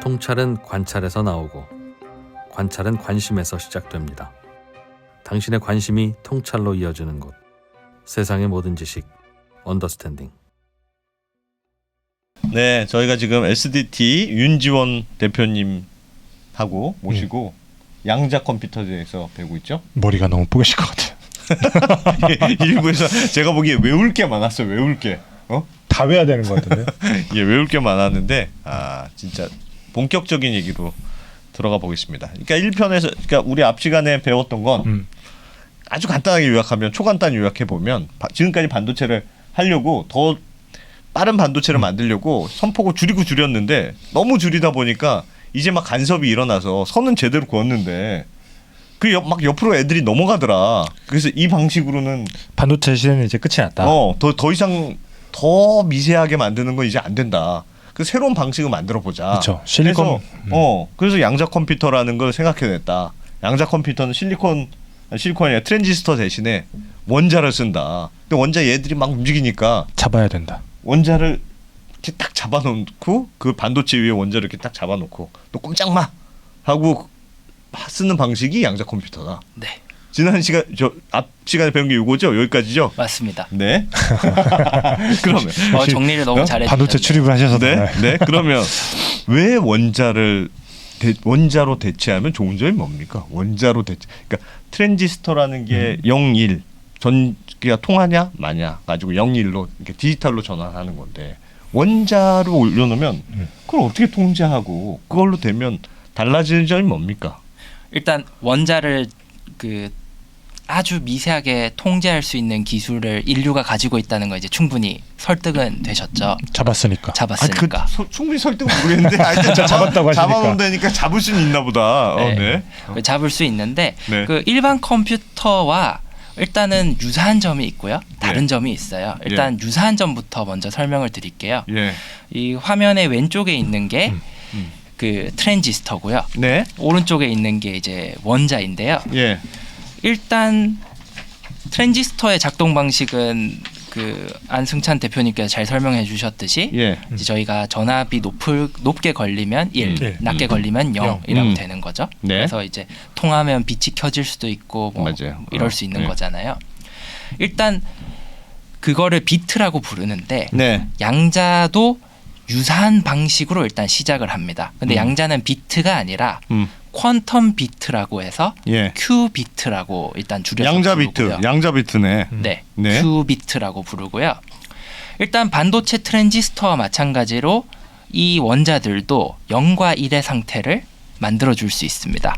통찰은 관찰에서 나오고 관찰은 관심에서 시작됩니다. 당신의 관심이 통찰로 이어지는 곳. 세상의 모든 지식 언더스탠딩. 네, 저희가 지금 SDT 윤지원 대표님하고 모시고 양자 컴퓨터에서 배우고 있죠. 머리가 너무 뿌개실 것 같아요. 일부에서 제가 보기에 외울 게 많았어요. 외울 게. 다 외워야 되는 것 같은데. 예, 외울 게 많았는데 진짜 본격적인 얘기로 들어가 보겠습니다. 그러니까 1편에서 그러니까 우리 앞 시간에 배웠던 건 아주 간단하게 요약하면 초간단 요약해 보면 지금까지 반도체를 하려고 더 빠른 반도체를 만들려고 선폭을 줄였는데 너무 줄이다 보니까 이제 막 간섭이 일어나서 선은 제대로 그었는데 막 옆으로 애들이 넘어가더라. 그래서 이 방식으로는 반도체 시대는 이제 끝이 났다. 더 이상 더 미세하게 만드는 건 이제 안 된다. 그 새로운 방식을 만들어 보자. 그렇죠. 실리콘. 그래서 양자 컴퓨터라는 걸 생각해냈다. 양자 컴퓨터는 실리콘이 아니라 트랜지스터 대신에 원자를 쓴다. 근데 원자 얘들이 막 움직이니까 잡아야 된다. 원자를 이렇게 딱 잡아놓고 그 반도체 위에 원자를 이렇게 딱 잡아놓고 또 꼼짝마 하고 쓰는 방식이 양자 컴퓨터다. 네. 지난 시간 앞 시간에 배운 게 이거죠? 여기까지죠? 맞습니다. 네. 그러면 정리를 너무 잘해 주셨네요. 반도체 출입을 하셔서 네. 그러면 왜 원자로 대체하면 좋은 점이 뭡니까? 원자로 대체. 그러니까 트랜지스터라는 게 0, 1 전기가 통하냐 마냐 가지고 0, 1로 이렇게 디지털로 전환하는 건데 원자를 올려놓으면 그걸 어떻게 통제하고 그걸로 되면 달라지는 점이 뭡니까? 일단 원자를 아주 미세하게 통제할 수 있는 기술을 인류가 가지고 있다는 거 이제 충분히 설득은 되셨죠. 잡았으니까. 충분히 설득은 모르겠는데 하여튼 잡았다고 하시니까. 잡아놓는다니까 잡을 수는 있나 보다. 네. 잡을 수 있는데 그 일반 컴퓨터와 일단은 유사한 점이 있고요. 다른 점이 있어요. 일단 유사한 점부터 먼저 설명을 드릴게요. 이 화면의 왼쪽에 있는 게 그 트랜지스터고요. 네. 오른쪽에 있는 게 이제 원자인데요. 일단 트랜지스터의 작동 방식은 그 안승찬 대표님께서 잘 설명해 주셨듯이 이제 저희가 전압이 높게 걸리면 1, 낮게 걸리면 0이라고 되는 거죠. 네. 그래서 이제 통하면 빛이 켜질 수도 있고 뭐 이럴 수 있는 거잖아요. 일단 그거를 비트라고 부르는데 양자도 유사한 방식으로 일단 시작을 합니다. 근데 양자는 비트가 아니라 퀀텀 비트라고 해서 Q 비트라고 일단 줄여서 부르고요. 양자 비트네. 네. Q 비트라고 부르고요. 일단 반도체 트랜지스터와 마찬가지로 이 원자들도 0과 1의 상태를 만들어 줄 수 있습니다.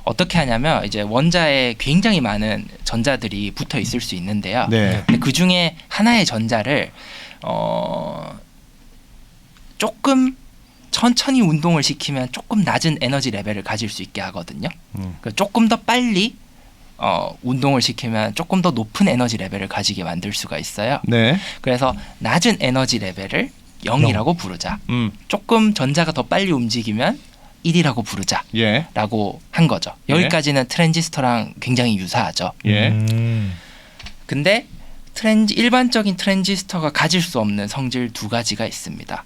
어떻게 하냐면 이제 원자에 굉장히 많은 전자들이 붙어 있을 수 있는데요. 근데 그 중에 하나의 전자를 조금 천천히 운동을 시키면 조금 낮은 에너지 레벨을 가질 수 있게 하거든요. 조금 더 빨리 운동을 시키면 조금 더 높은 에너지 레벨을 가지게 만들 수가 있어요. 그래서 낮은 에너지 레벨을 0이라고 부르자. 조금 전자가 더 빨리 움직이면 1이라고 부르자라고 한 거죠. 여기까지는 트랜지스터랑 굉장히 유사하죠. 근데 일반적인 트랜지스터가 가질 수 없는 성질 두 가지가 있습니다.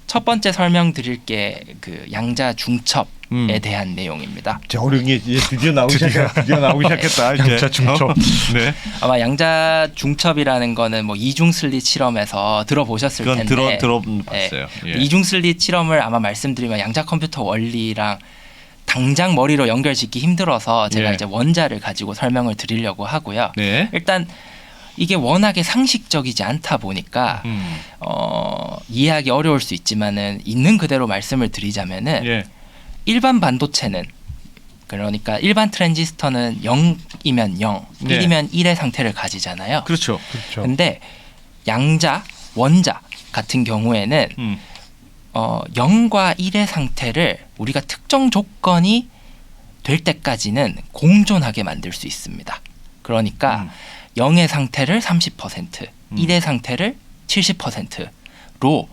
첫 번째 설명드릴 게 그 양자 중첩에 대한 내용입니다. 어려운 게 이제 드디어 나오기 시작했다. 이제. 양자 중첩. 아마 양자 중첩이라는 거는 뭐 이중 슬릿 실험에서 들어보셨을 텐데. 들어봤어요. 이중 슬릿 실험을 아마 말씀드리면 양자 컴퓨터 원리랑 당장 머리로 연결짓기 힘들어서 제가 이제 원자를 가지고 설명을 드리려고 하고요. 일단 이게 워낙에 상식적이지 않다 보니까 이해하기 어려울 수 있지만은 있는 그대로 말씀을 드리자면은 일반 반도체는 그러니까 일반 트랜지스터는 0이면 0, 1이면 1의 상태를 가지잖아요. 그렇죠. 근데 양자, 원자 같은 경우에는 0과 1의 상태를 우리가 특정 조건이 될 때까지는 공존하게 만들 수 있습니다. 그러니까 0의 상태를 30%, 1의 상태를 70%로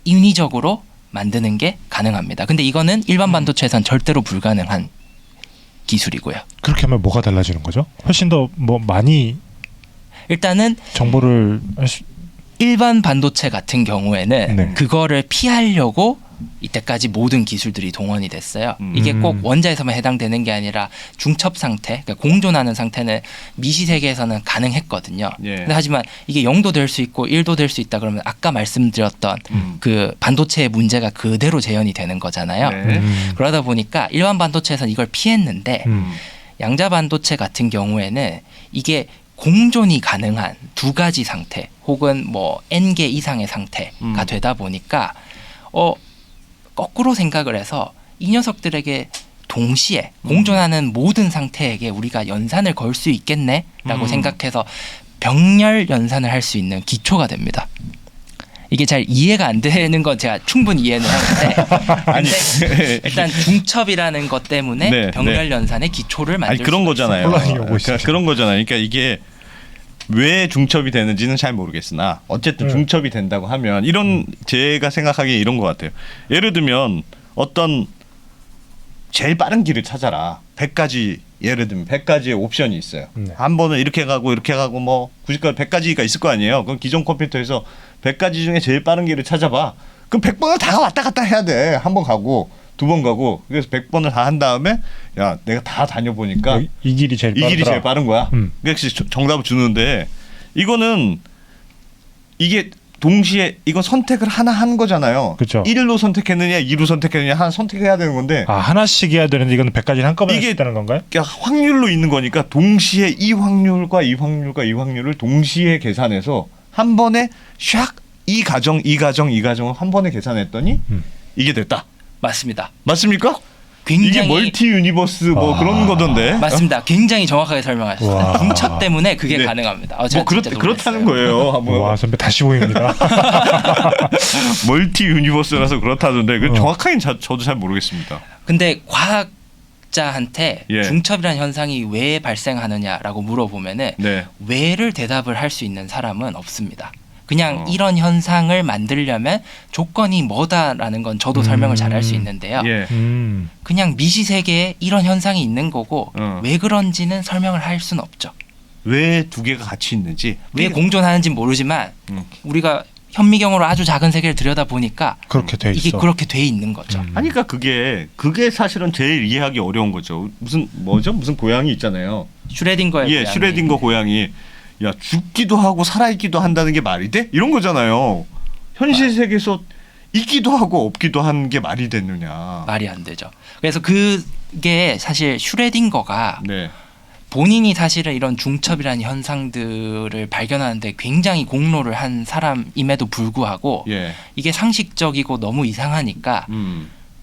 인위적으로 만드는 게 가능합니다. 근데 이거는 일반 반도체에선 절대로 불가능한 기술이고요. 그렇게 하면 뭐가 달라지는 거죠? 훨씬 더 뭐 많이 일단은 정보를 일반 반도체 같은 경우에는 네. 그거를 피하려고 이때까지 모든 기술들이 동원이 됐어요. 이게 꼭 원자에서만 해당되는 게 아니라 중첩 상태, 그러니까 공존하는 상태는 미시 세계에서는 가능했거든요. 예. 근데 하지만 이게 0도 될 수 있고 1도 될 수 있다 그러면 아까 말씀드렸던 그 반도체의 문제가 그대로 재현이 되는 거잖아요. 네. 그러다 보니까 일반 반도체에서는 이걸 피했는데 양자 반도체 같은 경우에는 이게 공존이 가능한 두 가지 상태 혹은 뭐 n개 이상의 상태가 되다 보니까 거꾸로 생각을 해서 이 녀석들에게 동시에 공존하는 모든 상태에게 우리가 연산을 걸 수 있겠네라고 생각해서 병렬 연산을 할 수 있는 기초가 됩니다. 이게 잘 이해가 안 되는 건 제가 충분히 이해는 하는데 아니 일단 중첩이라는 것 때문에 네, 병렬 연산의 기초를 만들 아니 그런 수가 거잖아요. 혼란이 오고 있어요. 그런 거잖아요. 그러니까 이게 왜 중첩이 되는지는 잘 모르겠으나 어쨌든 중첩이 된다고 하면 이런 제가 생각하기에 이런 것 같아요. 예를 들면 어떤 제일 빠른 길을 찾아라. 100가지 예를 들면 100가지의 옵션이 있어요. 한 번은 이렇게 가고 뭐 90가지 100가지가 있을 거 아니에요. 그럼 기존 컴퓨터에서 100가지 중에 제일 빠른 길을 찾아봐. 그럼 100번을 다 왔다 갔다 해야 돼. 한 번 가고 두 번 가고 그래서 100번을 다 한 다음에 야 내가 다 다녀보니까 이 길이 제일 이 빠르더라. 길이 제일 빠른 거야. 그래서 정답을 주는데 이거는 이게 동시에 이건 선택을 하나 한 거잖아요. 그쵸. 1로 선택했느냐 2로 선택했느냐 하나 선택해야 되는 건데 아 하나씩 해야 되는데 이거는 100가지 한꺼번에 이게- 했다는 건가요? 그러니까 확률로 있는 거니까 동시에 이 확률과 이 확률과 이 확률을 동시에 계산해서 한 번에 샥 이 가정을 한 번에 계산했더니 이게 됐다. 맞습니다. 맞습니까? 굉장히 이게 멀티 유니버스 뭐 그런 거던데. 맞습니다. 굉장히 정확하게 설명하셨어요. 와. 중첩 때문에 그게 네. 가능합니다. 뭐 제가 진짜 그렇다는 놀랐어요. 거예요. 한번 와 선배 다시 보입니다. 멀티 유니버스라서 그렇다던데 그 정확하게 저도 잘 모르겠습니다. 근데 과학자한테 예. 중첩이라는 현상이 왜 발생하느냐라고 물어보면은 네. 왜를 대답을 할 수 있는 사람은 없습니다. 그냥 이런 현상을 만들려면 조건이 뭐다라는 건 저도 설명을 잘 할 수 있는데요. 예. 그냥 미시 세계에 이런 현상이 있는 거고 왜 그런지는 설명을 할 수는 없죠. 왜 두 개가 같이 있는지 왜 공존하는지는 모르지만 우리가 현미경으로 아주 작은 세계를 들여다 보니까 그렇게 돼 이게 있어. 그렇게 돼 있는 거죠. 아니 그러니까 그게 사실은 제일 이해하기 어려운 거죠. 무슨 고양이 있잖아요. 슈레딩거의 예, 고양이. 슈레딩거 고양이. 야 죽기도 하고 살아있기도 한다는 게 말이 돼? 이런 거잖아요. 현실 세계에서 있기도 하고 없기도 한 게 말이 됐느냐. 말이 안 되죠. 그래서 그게 사실 슈레딩거가 네. 본인이 사실은 이런 중첩이라는 현상들을 발견하는데 굉장히 공로를 한 사람임에도 불구하고 예. 이게 상식적이고 너무 이상하니까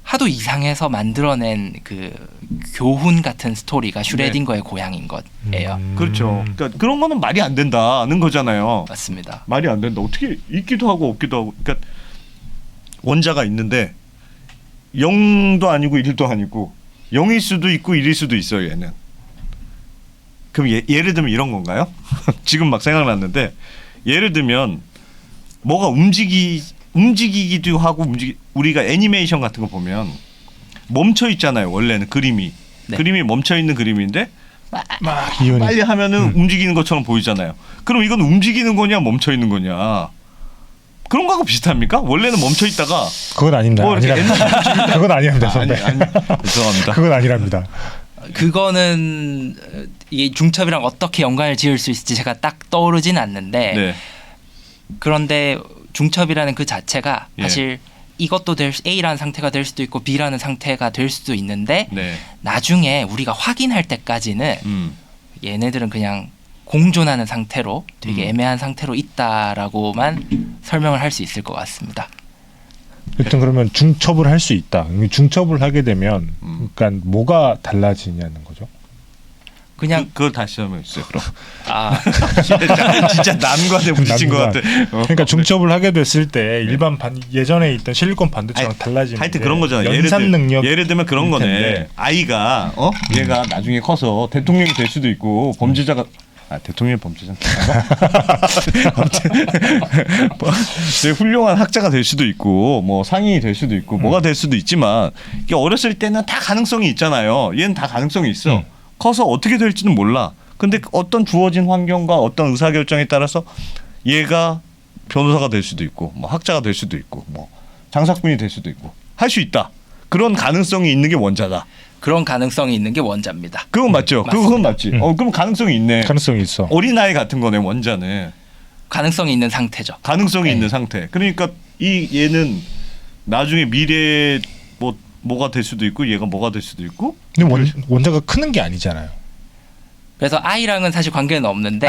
하도 이상해서 만들어낸 그 교훈 같은 스토리가 슈레딩거의 고향인 거예요. 그렇죠. 그러니까 그런 거는 말이 안 된다는 거잖아요. 맞습니다. 말이 안 된다. 어떻게 있기도 하고 없기도 하고. 그러니까 원자가 있는데 0도 아니고 1도 아니고 0일 수도 있고 1일 수도 있어요. 얘는. 그럼 예를 들면 이런 건가요? 지금 막 생각났는데 예를 들면 뭐가 움직이기도 하고 우리가 애니메이션 같은 거 보면 멈춰 있잖아요. 원래는 그림이 네. 그림이 멈춰 있는 그림인데 막 기운이 빨리 하면은 움직이는 것처럼 보이잖아요. 그럼 이건 움직이는 거냐 멈춰 있는 거냐? 그런 거하고 비슷합니까? 원래는 멈춰 있다가 그건 아닙니다. 뭐 이렇게 아니랍니다. 그건 아닙니다, 선배. 죄송합니다. 그건 아니랍니다. 그거는 이 중첩이랑 어떻게 연관을 지을 수 있을지 제가 딱 떠오르진 않는데 네. 그런데 중첩이라는 그 자체가 예. 사실 이것도 A라는 상태가 될 수도 있고 B라는 상태가 될 수도 있는데 네. 나중에 우리가 확인할 때까지는 얘네들은 그냥 공존하는 상태로 되게 애매한 상태로 있다라고만 설명을 할 수 있을 것 같습니다. 일단 그러면 중첩을 할 수 있다. 중첩을 하게 되면 그러니까 뭐가 달라지냐는 거죠. 그냥 그걸 다시 설명해 주세요. 그럼 아 진짜 난관에 부딪힌 것 같아. 그러니까 중첩을 하게 됐을 때 일반 예전에 있던 실리콘 반도체랑 달라지는 하여튼 그런 거잖아요. 연산 능력 예를 들면 그런 거네. 텐데. 아이가 얘가 나중에 커서 대통령이 될 수도 있고 범죄자가 대통령이 범죄자 아무튼 되게 훌륭한 학자가 될 수도 있고 뭐 상인이 될 수도 있고 뭐가 될 수도 있지만 이게 어렸을 때는 다 가능성이 있잖아요. 얘는 다 가능성이 있어. 커서 어떻게 될지는 몰라. 근데 어떤 주어진 환경과 어떤 의사결정에 따라서 얘가 변호사가 될 수도 있고 뭐 학자가 될 수도 있고 뭐 장사꾼이 될 수도 있고 할 수 있다. 그런 가능성이 있는 게 원자다. 그런 가능성이 있는 게 원자입니다. 그건 맞죠. 그건 맞지. 그럼 가능성이 있네. 가능성이 있어. 어린아이 같은 거네 원자는. 가능성이 있는 상태죠. 가능성이 네. 있는 상태. 그러니까 이 얘는 나중에 미래에 뭐가 될 수도 있고 얘가 뭐가 될 수도 있고. 근데 원자가 크는 게 아니잖아요. 그래서 아이랑은 사실 관계는 없는데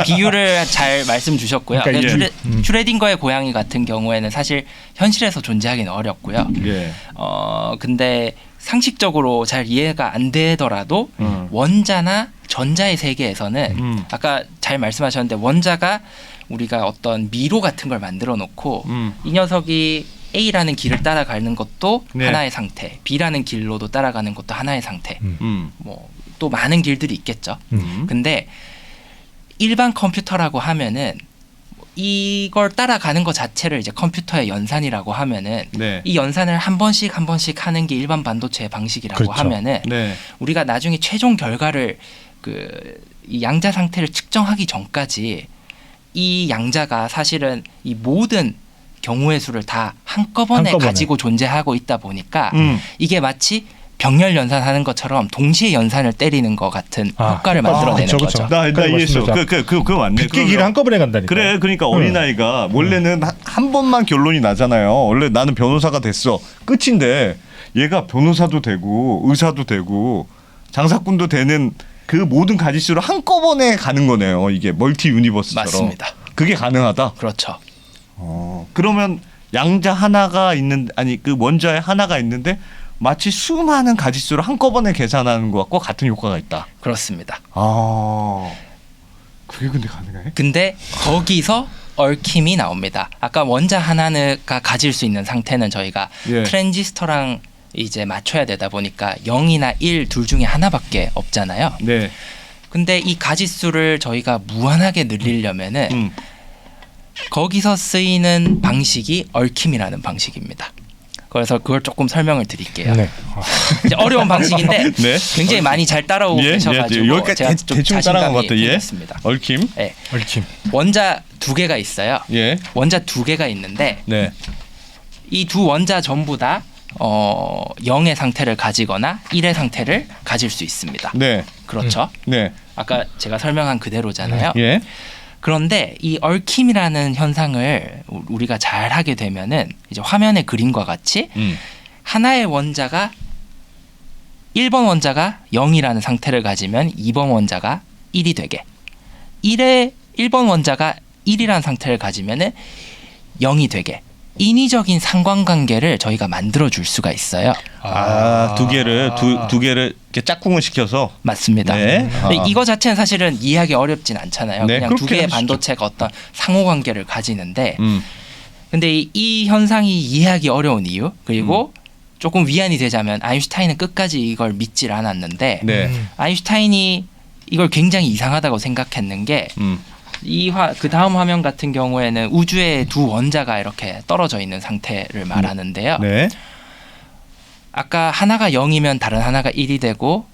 비유를 잘 말씀 주셨고요. 그러니까 슈레딩거의 고양이 같은 경우에는 사실 현실에서 존재하기는 어렵고요. 예. 근데 상식적으로 잘 이해가 안 되더라도 원자나 전자의 세계에서는 아까 잘 말씀하셨는데 원자가 우리가 어떤 미로 같은 걸 만들어 놓고 이 녀석이 A라는 길을 따라가는 것도 네. 하나의 상태, B라는 길로도 따라가는 것도 하나의 상태. 뭐 또 많은 길들이 있겠죠. 근데 일반 컴퓨터라고 하면은 이걸 따라가는 것 자체를 이제 컴퓨터의 연산이라고 하면은 네. 이 연산을 한 번씩 하는 게 일반 반도체의 방식이라고 그렇죠. 하면은 네. 우리가 나중에 최종 결과를 이 양자 상태를 측정하기 전까지 이 양자가 사실은 이 모든 경우의 수를 다 한꺼번에 가지고 존재하고 있다 보니까 이게 마치 병렬 연산하는 것처럼 동시에 연산을 때리는 것 같은 효과를 만들어내는 그쵸, 거죠. 그쵸. 나 이해했어. 말씀드렸죠. 그거 맞네. 100개 길을 한꺼번에 간다니까. 그래, 그러니까 어린아이가 원래는 한 번만 결론이 나잖아요. 원래 나는 변호사가 됐어. 끝인데 얘가 변호사도 되고 의사도 되고 장사꾼도 되는 그 모든 가지수를 한꺼번에 가는 거네요. 이게 멀티 유니버스처럼. 맞습니다. 그게 가능하다. 그렇죠. 그러면 양자 하나가 있는 그 원자에 하나가 있는데 마치 수많은 가지수를 한꺼번에 계산하는 것과 같은 효과가 있다. 그렇습니다. 그게 근데 가능해? 근데 거기서 얽힘이 나옵니다. 아까 원자 하나가 가질 수 있는 상태는 저희가 예. 트랜지스터랑 이제 맞춰야 되다 보니까 0이나 1 둘 중에 하나밖에 없잖아요. 네. 근데 이 가지수를 저희가 무한하게 늘리려면은 거기서 쓰이는 방식이 얽힘이라는 방식입니다. 그래서 그걸 조금 설명을 드릴게요. 네. 이제 어려운 방식인데 네. 굉장히 많이 잘 따라오고 계셔가지고 여기까지 제가 좀 대충 따라간 것 자신감이 같아요. 예. 생겼습니다. 얽힘. 네. 얽힘. 원자 두 개가 있어요. 예. 원자 두 개가 있는데 네. 이 두 원자 전부 다 0의 상태를 가지거나 1의 상태를 가질 수 있습니다. 네. 그렇죠. 네. 아까 제가 설명한 그대로잖아요. 예. 그런데 이 얽힘이라는 현상을 우리가 잘 하게 되면은 이제 화면의 그림과 같이 하나의 원자가 1번 원자가 0이라는 상태를 가지면 2번 원자가 1이 되게 1번 원자가 1이라는 상태를 가지면은 0이 되게 인위적인 상관관계를 저희가 만들어 줄 수가 있어요. 두 개를 이렇게 짝꿍을 시켜서. 맞습니다. 네. 근데 이거 자체는 사실은 이해하기 어렵진 않잖아요. 네, 그냥 두 그렇게 개의 하시죠. 반도체가 어떤 상호관계를 가지는데 근데 이 현상이 이해하기 어려운 이유 그리고 조금 위안이 되자면 아인슈타인은 끝까지 이걸 믿질 않았는데 네. 아인슈타인이 이걸 굉장히 이상하다고 생각했는 게 그 다음 화면 같은 경우에는 우주에 두 원자가 이렇게 떨어져 있는 상태를 말하는데요. 네. 아까 하나가 0이면 다른 하나가 1이 되고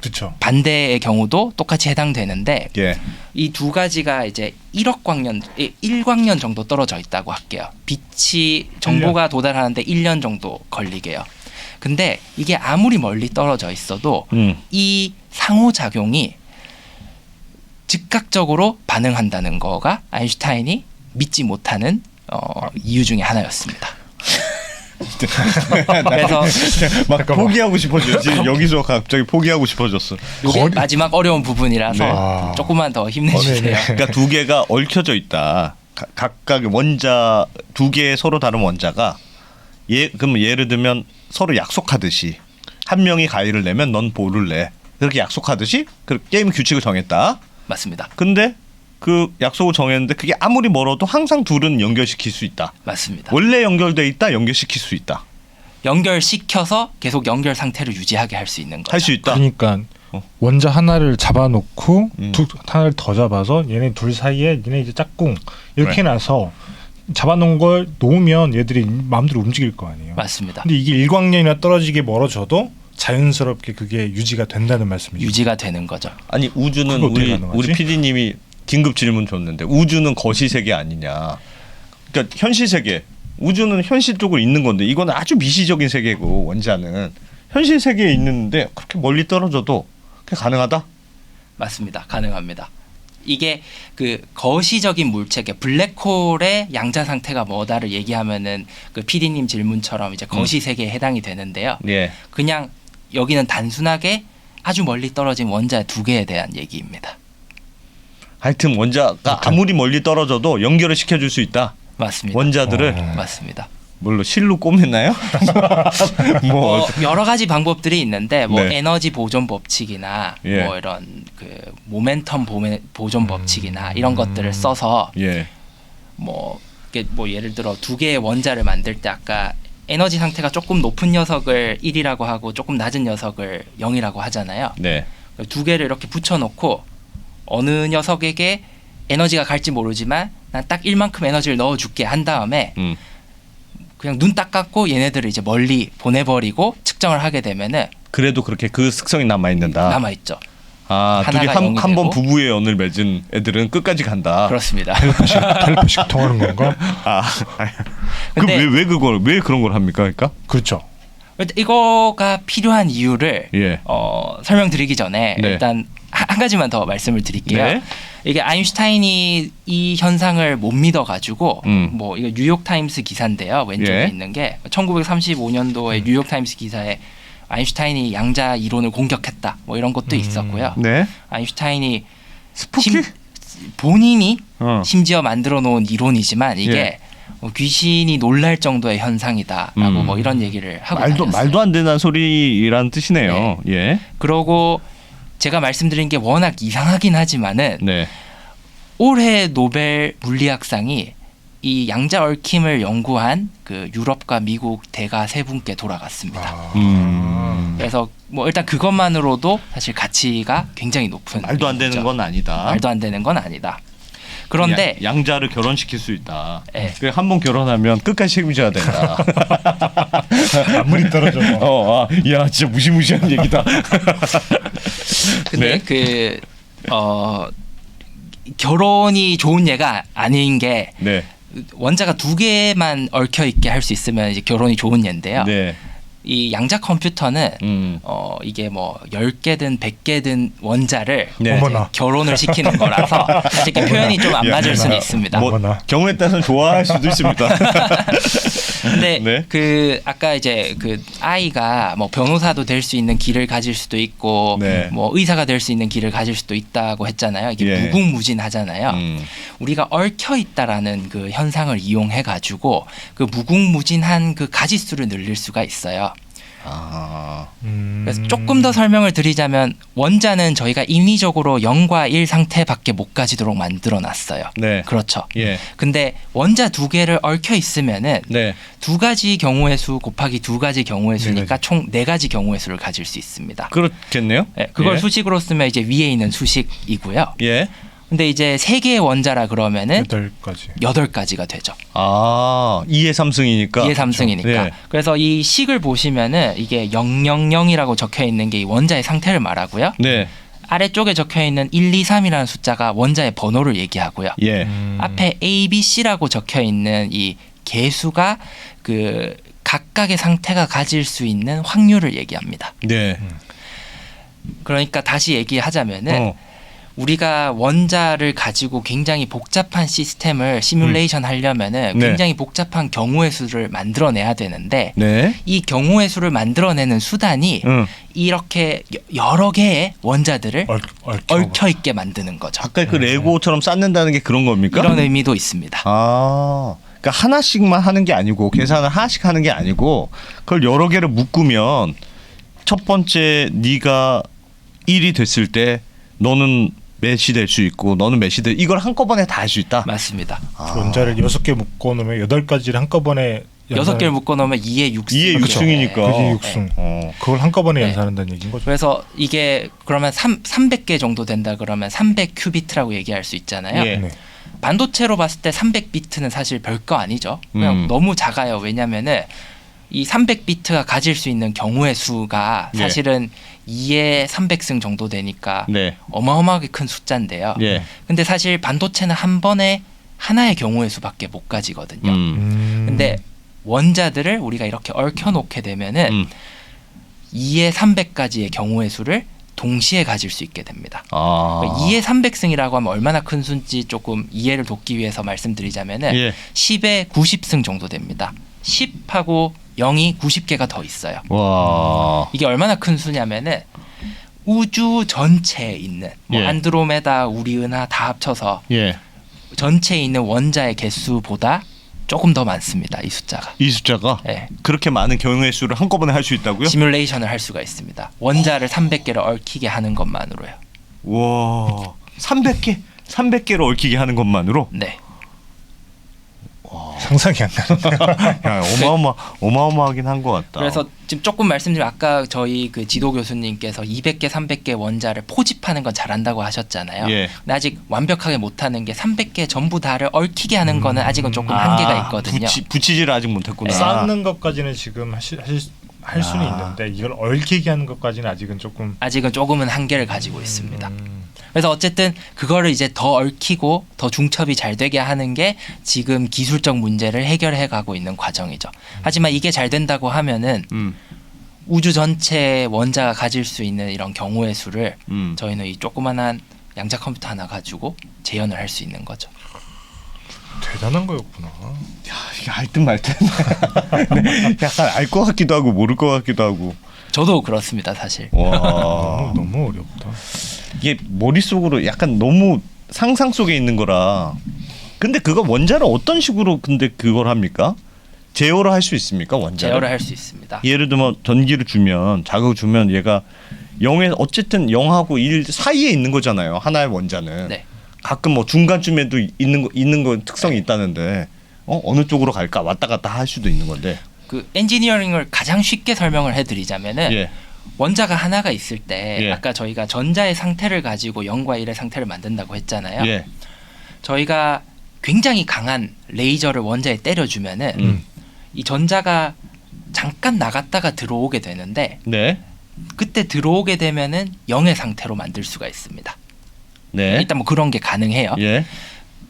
그렇죠. 반대의 경우도 똑같이 해당되는데 예. 이 두 가지가 이제 1억 광년, 1광년 정도 떨어져 있다고 할게요. 빛이 정보가 도달하는데 1년 정도 걸리게요. 근데 이게 아무리 멀리 떨어져 있어도 이 상호작용이 즉각적으로 반응한다는 거가 아인슈타인이 믿지 못하는 이유 중에 하나였습니다. 그래서 막 포기하고 싶어졌어. 지금 여기서 갑자기 포기하고 싶어졌어. 이게 마지막 어려운 부분이라서 네. 조금만 더 힘내주세요. 그러니까 두 개가 얽혀져 있다. 각각 원자 두 개의 서로 다른 원자가 그럼 예를 들면 서로 약속하듯이 한 명이 가위를 내면 넌 볼을 내. 그렇게 약속하듯이 그 게임 규칙을 정했다. 맞습니다. 근데 그 약속을 정했는데 그게 아무리 멀어도 항상 둘은 연결시킬 수 있다. 맞습니다. 원래 연결돼 있다, 연결시킬 수 있다. 연결시켜서 계속 연결 상태를 유지하게 할 수 있는 거죠. 할 수 있다. 그러니까 원자 하나를 잡아놓고 하나를 더 잡아서 얘네 둘 사이에 얘네 이제 짝꿍 이렇게 해놔서 잡아놓은 걸 놓으면 얘들이 마음대로 움직일 거 아니에요. 맞습니다. 근데 이게 일광년이나 떨어지게 멀어져도 자연스럽게 그게 유지가 된다는 말씀이죠. 유지가 되는 거죠. 아니 우주는 그거 어떻게 우리 가능하지? PD님이 긴급 질문 줬는데 우주는 거시 세계 아니냐. 그러니까 현실 세계. 우주는 현실 쪽으로 있는 건데 이건 아주 미시적인 세계고 원자는 현실 세계에 있는데 그렇게 멀리 떨어져도 그게 가능하다? 맞습니다. 가능합니다. 이게 그 거시적인 물체, 블랙홀의 양자 상태가 뭐다를 얘기하면은 그 PD님 질문처럼 이제 거시 세계에 해당이 되는데요. 예. 그냥 여기는 단순하게 아주 멀리 떨어진 원자 두 개에 대한 얘기입니다. 하여튼 원자가 아무리 멀리 떨어져도 연결을 시켜줄 수 있다. 맞습니다. 원자들을 맞습니다. 뭘로 실로 꼽했나요? 뭐 여러 가지 방법들이 있는데 뭐 네. 에너지 보존 법칙이나 예. 뭐 이런 그 모멘텀 보존 법칙이나 이런 것들을 써서 예. 뭐 이게 뭐 예를 들어 두 개의 원자를 만들 때 아까 에너지 상태가 조금 높은 녀석을 1이라고 하고 조금 낮은 녀석을 0이라고 하잖아요. 네. 두 개를 이렇게 붙여놓고 어느 녀석에게 에너지가 갈지 모르지만 난 딱 1만큼 에너지를 넣어줄게 한 다음에 그냥 눈 딱 감고 얘네들을 이제 멀리 보내버리고 측정을 하게 되면은 그래도 그렇게 그 특성이 남아 있는다. 남아 있죠. 아, 둘이 하나가 영이 한 번 되고. 부부의 연을 맺은 애들은 끝까지 간다. 그렇습니다. 텔레파식 통하는 건가? 아, 근데- 왜 그런 걸 합니까? 그러니까? 그렇죠. 이거가 필요한 이유를 예. 설명드리기 전에 네. 일단 한 가지만 더 말씀을 드릴게요. 네. 이게 아인슈타인이 이 현상을 못 믿어가지고 뭐 이거 뉴욕 타임스 기사인데요. 왼쪽에 예. 있는 게 1935년도에 뉴욕 타임스 기사에 아인슈타인이 양자 이론을 공격했다. 뭐 이런 것도 있었고요. 네. 아인슈타인이 스푸키? 본인이 어. 심지어 만들어 놓은 이론이지만 이게 예. 귀신이 놀랄 정도의 현상이다라고 뭐 이런 얘기를 하고 다녔어요. 말도 안 되는 소리라는 뜻이네요. 예. 그러고 제가 말씀드린 게 워낙 이상하긴 하지만은 네. 올해 노벨 물리학상이 이 양자 얽힘을 연구한 그 유럽과 미국 대가 세 분께 돌아갔습니다. 그래서 뭐 일단 그것만으로도 사실 가치가 굉장히 높은 말도 안 되는 거죠. 건 아니다. 말도 안 되는 건 아니다. 그런데 양자를 결혼시킬 수 있다. 예. 한 번 결혼하면 끝까지 책임져야 된다. 아무리 떨어져. 야, 진짜 무시무시한 얘기다. 근데 네. 결혼이 좋은 예가 아닌 게 네. 원자가 두 개만 얽혀 있게 할 수 있으면 이제 결혼이 좋은 예인데요. 네. 이 양자 컴퓨터는 이게 뭐 10개든 100개든 원자를 네. 어머나. 결혼을 시키는 거라서 사실 이렇게 표현이 좀 안 맞을 수는 있습니다. 뭐 어머나. 경우에 따라서는 좋아할 수도 있습니다. 근데 네. 그 아까 이제 그 아이가 뭐 변호사도 될 수 있는 길을 가질 수도 있고 네. 뭐 의사가 될 수 있는 길을 가질 수도 있다고 했잖아요. 이게 예. 무궁무진하잖아요. 우리가 얽혀 있다라는 그 현상을 이용해 가지고 그 무궁무진한 그 가지수를 늘릴 수가 있어요. 그래서 조금 더 설명을 드리자면 원자는 저희가 인위적으로 0과 1 상태밖에 못 가지도록 만들어 놨어요. 네. 그렇죠. 예. 근데 원자 두 개를 얽혀 있으면은 네. 두 가지 경우의 수 곱하기 두 가지 경우의 네 수니까 가지. 총 네 가지 경우의 수를 가질 수 있습니다. 그렇겠네요. 네, 그걸 예. 수식으로 쓰면 이제 위에 있는 수식이고요. 예. 근데 이제 세 개의 원자라 그러면은 8가지. 8가지가 되죠. 아, 2의 3승이니까. 2의 3승이니까. 예. 그래서 이 식을 보시면은 이게 000이라고 적혀 있는 게 이 원자의 상태를 말하고요. 네. 아래쪽에 적혀 있는 1, 2, 3이라는 숫자가 원자의 번호를 얘기하고요. 예. 앞에 A, B, C라고 적혀 있는 이 개수가 그 각각의 상태가 가질 수 있는 확률을 얘기합니다. 네. 그러니까 다시 얘기하자면은 우리가 원자를 가지고 굉장히 복잡한 시스템을 시뮬레이션 하려면은 네. 굉장히 복잡한 경우의 수를 만들어내야 되는데 네. 이 경우의 수를 만들어내는 수단이 이렇게 여러 개의 원자들을 얽혀 있게 만드는 거죠. 아까 그 레고처럼 쌓는다는 게 그런 겁니까? 이런 의미도 있습니다. 아, 그러니까 하나씩만 하는 게 아니고 계산을 하나씩 하는 게 아니고 그걸 여러 개를 묶으면 첫 번째 네가 1이 됐을 때 너는 몇이 될 수 있고 너는 몇이 될 이걸 한꺼번에 다 할 수 있다. 맞습니다. 원자를 6개 묶어 놓으면 8가지를 한꺼번에 6개를 묶어 놓으면 2의 6승. 2의 6승이니까. 그게 육승. 그걸 한꺼번에 네. 연산한다는 얘기인 거죠. 그래서 이게 그러면 300개 정도 된다 그러면 300큐비트라고 얘기할 수 있잖아요. 예. 네. 반도체로 봤을 때 300비트는 사실 별거 아니죠. 그냥 너무 작아요. 왜냐면은 이 300비트가 가질 수 있는 경우의 수가 예. 사실은 2의 300승 정도 되니까 네. 어마어마하게 큰 숫자인데요. 예. 근데 사실 반도체는 한 번에 하나의 경우의 수밖에 못 가지거든요. 근데 원자들을 우리가 이렇게 얽혀 놓게 되면은 2의 300까지의 경우의 수를 동시에 가질 수 있게 됩니다. 아. 2의 300승이라고 하면 얼마나 큰 수인지 조금 이해를 돕기 위해서 말씀드리자면은 예. 10의 90승 정도 됩니다. 10하고 0이 90개가 더 있어요. 와. 이게 얼마나 큰 수냐면은 우주 전체에 있는 뭐 예. 안드로메다, 우리은하 다 합쳐서 예. 전체에 있는 원자의 개수보다 조금 더 많습니다. 이 숫자가. 이 숫자가 네. 그렇게 많은 경우의 수를 한꺼번에 할 수 있다고요? 시뮬레이션을 할 수가 있습니다. 원자를 300개를 얽히게 하는 것만으로요. 와. 300개? 300개를 얽히게 하는 것만으로? 네. 상상이 안 나는데. 야, 어마어마하긴 한 것 같다. 그래서 지금 조금 말씀드리면 아까 저희 그 지도 교수님께서 200개, 300개 원자를 포집하는 건 잘한다고 하셨잖아요. 예. 근데 아직 완벽하게 못하는 게 300개 전부 다를 얽히게 하는 거는 아직은 조금 한계가 있거든요. 붙이지를 아직 못했구나. 쌓는 것까지는 지금 할 수는 있는데 이걸 얽히게 하는 것까지는 아직은 조금은 한계를 가지고 있습니다. 그래서 어쨌든 그거를 이제 더 얽히고 더 중첩이 잘 되게 하는 게 지금 기술적 문제를 해결해 가고 있는 과정이죠. 하지만 이게 잘 된다고 하면은 우주 전체 원자가 가질 수 있는 이런 경우의 수를 저희는 이 조그만한 양자 컴퓨터 하나 가지고 재현을 할 수 있는 거죠. 대단한 거였구나. 야, 이게 알듯 말듯. 네, 약간 알 것 같기도 하고 모를 것 같기도 하고. 저도 그렇습니다, 사실. 와. 너무 어렵다. 이게 머릿속으로 약간 너무 상상 속에 있는 거라. 근데 그거 원자를 어떤 식으로 근데 그걸 합니까? 제어를 할 수 있습니까? 원자를? 제어를 할 수 있습니다. 예를 들면 전기를 주면 자극을 주면 얘가 0에 어쨌든 0하고 1 사이에 있는 거잖아요. 하나의 원자는. 네. 가끔 뭐 중간쯤에도 있는 거 특성이 있다는데 어느 쪽으로 갈까 왔다 갔다 할 수도 있는 건데. 그 엔지니어링을 가장 쉽게 설명을 해드리자면은 예. 원자가 하나가 있을 때 예. 아까 저희가 전자의 상태를 가지고 0과 1의 상태를 만든다고 했잖아요. 예. 저희가 굉장히 강한 레이저를 원자에 때려주면은 이 전자가 잠깐 나갔다가 들어오게 되는데 네. 그때 들어오게 되면은 0의 상태로 만들 수가 있습니다. 네. 일단 뭐 그런 게 가능해요. 예.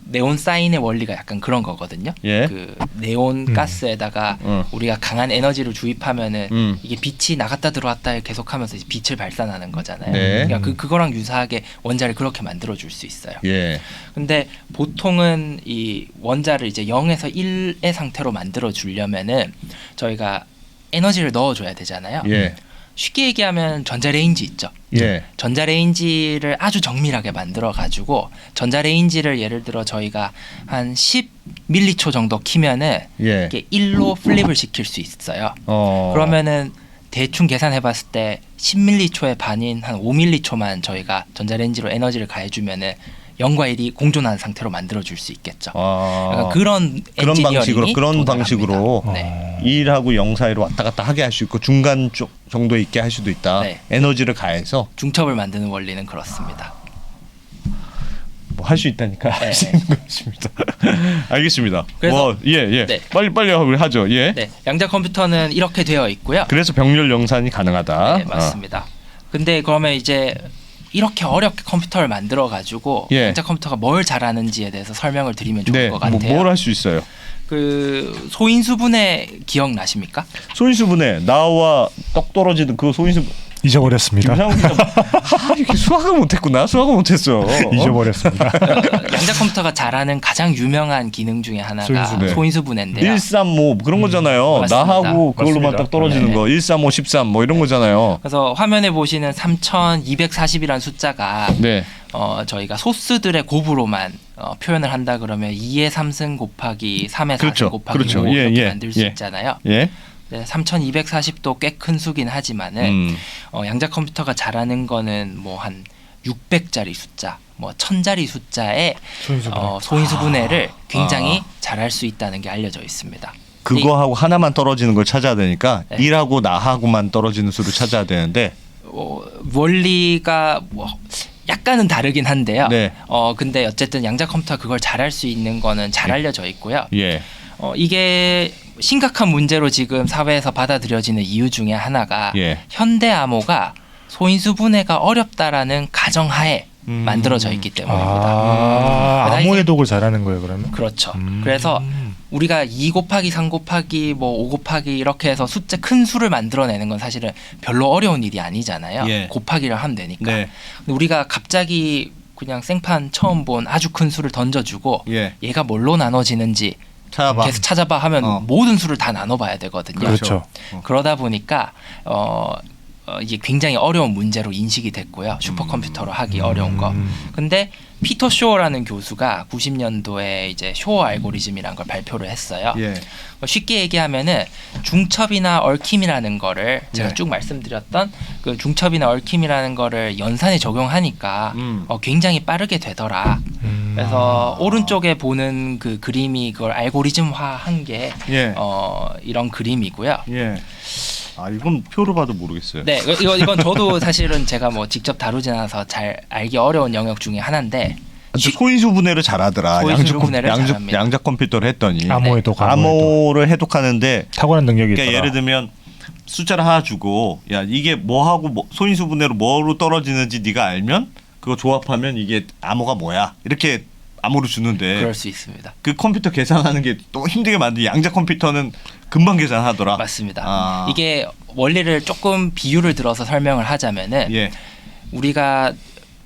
네온 사인의 원리가 약간 그런 거거든요. 예. 그 네온 가스에다가 우리가 강한 에너지를 주입하면은 이게 빛이 나갔다 들어왔다 계속하면서 빛을 발산하는 거잖아요. 네. 그러니까 그거랑 유사하게 원자를 그렇게 만들어 줄 수 있어요. 예. 근데 보통은 이 원자를 이제 0에서 1의 상태로 만들어 주려면은 저희가 에너지를 넣어 줘야 되잖아요. 예. 쉽게 얘기하면 전자레인지 있죠. 예. 전자레인지를 아주 정밀하게 만들어 가지고 전자레인지를 예를 들어 저희가 한 10밀리초 정도 키면은 예. 이게 1로 플립을 시킬 수 있어요. 그러면은 대충 계산해 봤을 때 10밀리초의 반인 한 5밀리초만 저희가 전자레인지로 에너지를 가해 주면은 0과 1이 공존하는 상태로 만들어 줄 수 있겠죠. 약간 그런 엔지니어링이 그런 방식으로 네. 1하고 0 사이로 왔다 갔다 하게 할 수 있고 중간 쪽 정도에 있게 할 수도 있다. 네. 에너지를 가해서 중첩을 만드는 원리는 그렇습니다. 뭐 할 수 있다니까 할 수 있는 것입니다. 알겠습니다. 그래서- 예. 네. 빨리 우리 하죠. 예. 네, 양자 컴퓨터는 이렇게 되어 있고요. 그래서 병렬 영산이 가능하다. 네, 맞습니다. 근데 그러면 이제 이렇게 어렵게 컴퓨터를 만들어 가지고 예. 양자 컴퓨터가 뭘 잘하는지에 대해서 설명을 드리면 좋을 네. 것 같아요. 뭘 할 수 있어요? 그 소인수분해 기억 나십니까? 소인수분해 나와 떡 떨어지는 그 소인수 잊어버렸습니다. 김상훈 기자 이렇게 수학을 못했구나. 수학을 못했어. 잊어버렸습니다. 양자 컴퓨터가 잘하는 가장 유명한 기능 중에 하나가 소인수분해. 소인수분해인데요. 135 그런 거잖아요. 맞습니다. 나하고 그걸로만 맞습니다. 딱 떨어지는 네. 거. 135, 13 뭐 이런 거잖아요. 그래서 화면에 보시는 3240이라는 숫자가 네. 저희가 소수들의 곱으로만 표현을 한다 그러면 2의 3승 곱하기 3의 4승 그렇죠. 곱하기 그렇죠. 5 이렇게 예. 만들 수 예. 있잖아요. 예. 네, 3240도 꽤 큰 수긴 하지만은 양자 컴퓨터가 잘하는 거는 뭐 한 600짜리 숫자, 뭐 1000짜리 숫자의 소인수분해. 소인수분해를 굉장히 잘할 수 있다는 게 알려져 있습니다. 그거하고 하나만 떨어지는 걸 찾아야 되니까 네. 1하고 나하고만 떨어지는 수를 찾아야 되는데 원리가 뭐 약간은 다르긴 한데요. 네. 근데 어쨌든 양자 컴퓨터가 그걸 잘할 수 있는 거는 잘 알려져 있고요. 예. 이게 심각한 문제로 지금 사회에서 받아들여지는 이유 중에 하나가 예. 현대 암호가 소인수 분해가 어렵다라는 가정하에 만들어져 있기 때문입니다. 암호 해독을 잘하는 거예요, 그러면? 그렇죠. 그래서 우리가 2 곱하기 3 곱하기 뭐 5 곱하기 이렇게 해서 숫자 큰 수를 만들어내는 건 사실은 별로 어려운 일이 아니잖아요. 예. 곱하기를 하면 되니까. 네. 근데 우리가 갑자기 그냥 생판 처음 본 아주 큰 수를 던져주고 예. 얘가 뭘로 나눠지는지 찾아봐. 계속 찾아봐 하면 모든 수를 다 나눠봐야 되거든요. 그렇죠. 그러다 보니까 이게 굉장히 어려운 문제로 인식이 됐고요. 슈퍼컴퓨터로 하기 어려운 거. 근데 피터 쇼어라는 교수가 90년도에 이제 쇼어 알고리즘이라는 걸 발표를 했어요. 예. 쉽게 얘기하면은 중첩이나 얽힘이라는 거를 제가 예. 쭉 말씀드렸던 그 중첩이나 얽힘이라는 거를 연산에 적용하니까 굉장히 빠르게 되더라. 그래서 오른쪽에 보는 그 그림이 그걸 알고리즘화한 게 예. 이런 그림이고요. 예. 아 이건 표로 봐도 모르겠어요. 네, 이건 저도 사실은 제가 뭐 직접 다루지 않아서 잘 알기 어려운 영역 중에 하나인데 소인수 분해를 잘하더라. 소인수 분해를 잘합니다. 양자 컴퓨터를 했더니 암호 해독, 암호를 해독하는데 탁월한 능력이 그러니까 있더라. 예를 들면 숫자를 하나 주고 야 이게 뭐하고 소인수 분해로 뭐로 떨어지는지 네가 알면 그거 조합하면 이게 암호가 뭐야 이렇게 암호를 주는데 그럴 수 있습니다. 그 컴퓨터 계산하는 게 또 힘들게 만든 양자 컴퓨터는 금방 계산하더라. 맞습니다. 이게 원리를 조금 비유를 들어서 설명을 하자면은 예. 우리가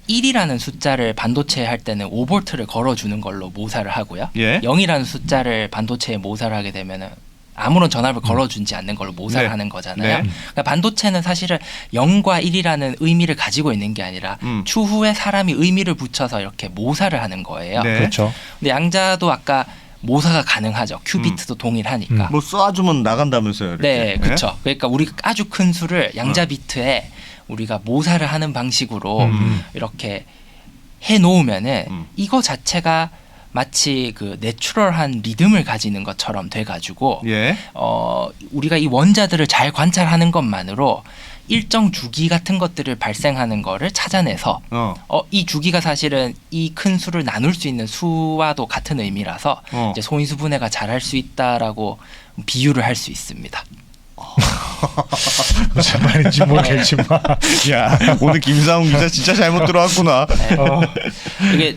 1이라는 숫자를 반도체에 할 때는 5볼트를 걸어주는 걸로 모사를 하고요. 예. 0이라는 숫자를 반도체에 모사를 하게 되면은 아무런 전압을 걸어주지 않는 걸로 모사를 네. 하는 거잖아요. 네. 그러니까 반도체는 사실은 0과 1이라는 의미를 가지고 있는 게 아니라 추후에 사람이 의미를 붙여서 이렇게 모사를 하는 거예요. 네. 그렇죠. 근데 양자도 아까 모사가 가능하죠. 큐비트도 동일하니까. 뭐 쏴주면 나간다면서요. 이렇게. 네, 그렇죠. 그러니까 우리가 아주 큰 수를 양자 비트에 우리가 모사를 하는 방식으로 이렇게 해 놓으면은 이거 자체가 마치 그 내추럴한 리듬을 가지는 것처럼 돼가지고 예. 우리가 이 원자들을 잘 관찰하는 것만으로 일정 주기 같은 것들을 발생하는 거를 찾아내서 이 주기가 사실은 이 큰 수를 나눌 수 있는 수와도 같은 의미라서 이제 소인수 분해가 잘할 수 있다라고 비유를 할 수 있습니다. 무슨 말인지 모르겠지만 야 오늘 김상훈 기자 진짜 잘못 들어왔구나. 이게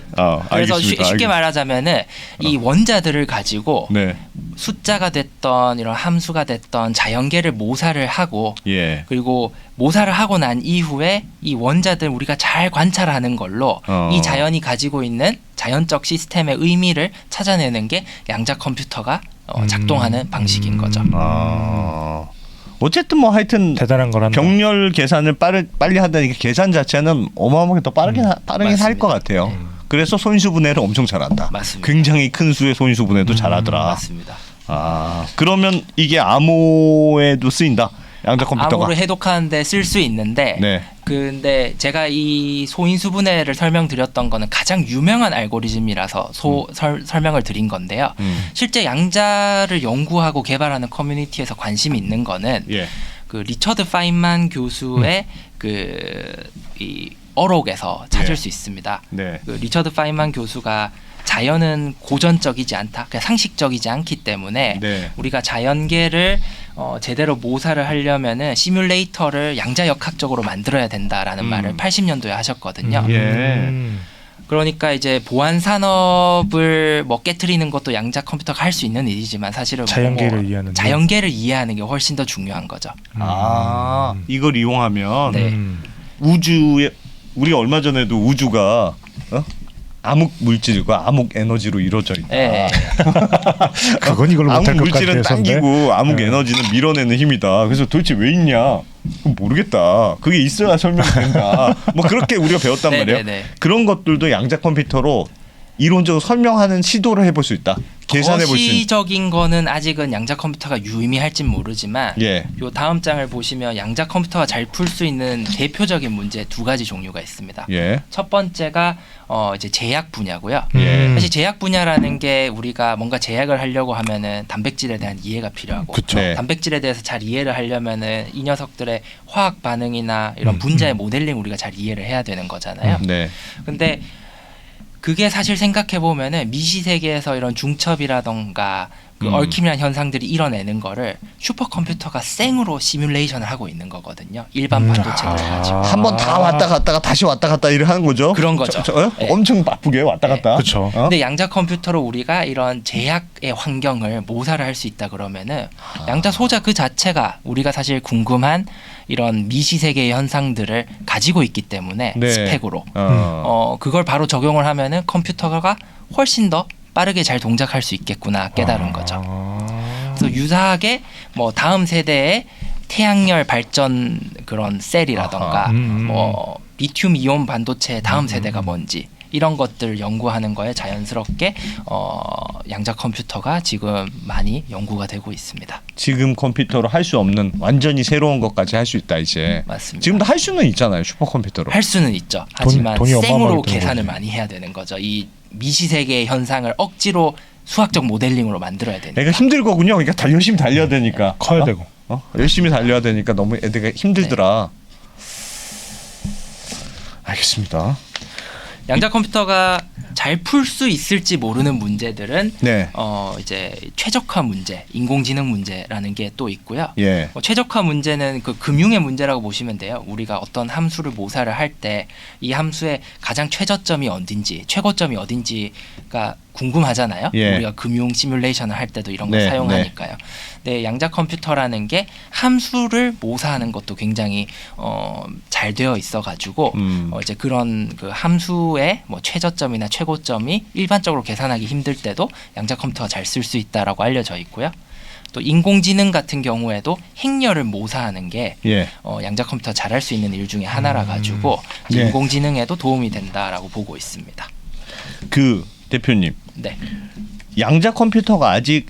그래서 알겠습니다. 쉽게 말하자면은 이 원자들을 가지고 네. 숫자가 됐던 이런 함수가 됐던 자연계를 모사를 하고 예. 그리고 모사를 하고 난 이후에 이 원자들 우리가 잘 관찰하는 걸로 이 자연이 가지고 있는 자연적 시스템의 의미를 찾아내는 게 양자 컴퓨터가 작동하는 방식인 거죠. 어쨌든 뭐 하여튼 대단한 거란다. 병렬 계산을 빨리 한다는 게 계산 자체는 어마어마하게 더 빠르긴 할 것 같아요. 그래서 소인수 분해를 엄청 잘한다. 맞습니다. 굉장히 큰 수의 소인수 분해도 잘하더라. 맞습니다. 그러면 이게 암호에도 쓰인다. 양자 컴퓨터가. 암호를 해독하는데 쓸 수 있는데 네. 근데 제가 이 소인수 분해를 설명드렸던 거는 가장 유명한 알고리즘이라서 설명을 드린 건데요. 실제 양자를 연구하고 개발하는 커뮤니티에서 관심이 있는 거는 예. 그 리처드 파인만 교수의 이 어록에서 찾을 예. 수 있습니다. 네. 그 리처드 파인만 교수가 자연은 고전적이지 않다, 그냥 상식적이지 않기 때문에 네. 우리가 자연계를 제대로 모사를 하려면은 시뮬레이터를 양자역학적으로 만들어야 된다라는 말을 80년도에 하셨거든요. 예. 그러니까 이제 보안 산업을 뭐 깨트리는 것도 양자 컴퓨터가 할 수 있는 일이지만 사실은 자연계를 이해하는 자연계를 이해하는 게 훨씬 더 중요한 거죠. 이걸 이용하면 네. 우주에 우리가 얼마 전에도 우주가 암흑 물질과 암흑 에너지로 이루어져 있다. 네. 그건 이걸 암흑 못할 것 물질은 같아서. 당기고 암흑 에너지는 밀어내는 힘이다. 그래서 도대체 왜 있냐? 그건 모르겠다. 그게 있어야 설명이 된다. 뭐 그렇게 우리가 배웠단 말이에요. 네네네. 그런 것들도 양자 컴퓨터로 이론적으로 설명하는 시도를 해볼 수 있다. 계산해 볼 수 있는. 거시적인 거는 아직은 양자 컴퓨터가 유의미할진 모르지만 예. 요 다음 장을 보시면 양자 컴퓨터가 잘 풀 수 있는 대표적인 문제 두 가지 종류가 있습니다. 예. 첫 번째가 이제 제약 분야고요. 예. 사실 제약 분야라는 게 우리가 뭔가 제약을 하려고 하면은 단백질에 대한 이해가 필요하고 그쵸. 네. 단백질에 대해서 잘 이해를 하려면은 이 녀석들의 화학 반응이나 이런 분자의 모델링 우리가 잘 이해를 해야 되는 거잖아요. 네. 근데 그게 사실 생각해 보면은 미시 세계에서 이런 중첩이라던가 그 얽힘이라는 현상들이 일어내는 거를 슈퍼컴퓨터가 생으로 시뮬레이션을 하고 있는 거거든요. 일반 반도체들 가지고. 한번 다 왔다 갔다가 다시 왔다 갔다 일을 하는 거죠. 그런 거죠. 네. 엄청 바쁘게 왔다 갔다. 그렇죠. 근데 양자 컴퓨터로 우리가 이런 제약의 환경을 모사를 할 수 있다 그러면은 양자 소자 그 자체가 우리가 사실 궁금한 이런 미시세계의 현상들을 가지고 있기 때문에 네. 스펙으로 그걸 바로 적용을 하면은 컴퓨터가 훨씬 더 빠르게 잘 동작할 수 있겠구나 깨달은 거죠. 그래서 유사하게 뭐 다음 세대의 태양열 발전 그런 셀이라던가 뭐 리튬 이온 반도체 다음 세대가 뭔지 이런 것들을 연구하는 거에 자연스럽게 양자 컴퓨터가 지금 많이 연구가 되고 있습니다. 지금 컴퓨터로 할 수 없는 완전히 새로운 것까지 할 수 있다 이제. 맞습니다. 지금도 할 수는 있잖아요 슈퍼컴퓨터로. 할 수는 있죠. 하지만 돈이 생으로 어마어마하게 드는 계산을 거지. 많이 해야 되는 거죠. 이 미시세계의 현상을 억지로 수학적 모델링으로 만들어야 되니까. 애가 힘들거든요. 그러니까 열심히 달려야 되니까. 커야 되고. 열심히 달려야 되니까 너무 애들가 힘들더라. 알겠습니다. 양자 컴퓨터가 잘 풀 수 있을지 모르는 문제들은 네. 이제 최적화 문제, 인공지능 문제라는 게 또 있고요. 예. 최적화 문제는 그 금융의 문제라고 보시면 돼요. 우리가 어떤 함수를 모사를 할 때 이 함수의 가장 최저점이 어딘지, 최고점이 어딘지가 궁금하잖아요. 예. 우리가 금융 시뮬레이션을 할 때도 이런 거 네, 사용하니까요. 네, 양자 컴퓨터라는 게 함수를 모사하는 것도 굉장히 잘 되어 있어가지고 이제 그런 그 함수의 뭐 최저점이나 최고점이 일반적으로 계산하기 힘들 때도 양자 컴퓨터가 잘 쓸 수 있다라고 알려져 있고요. 또 인공지능 같은 경우에도 행렬을 모사하는 게 예. 양자 컴퓨터 잘할 수 있는 일 중에 하나라 가지고 예. 인공지능에도 도움이 된다라고 보고 있습니다. 그 대표님. 네. 양자 컴퓨터가 아직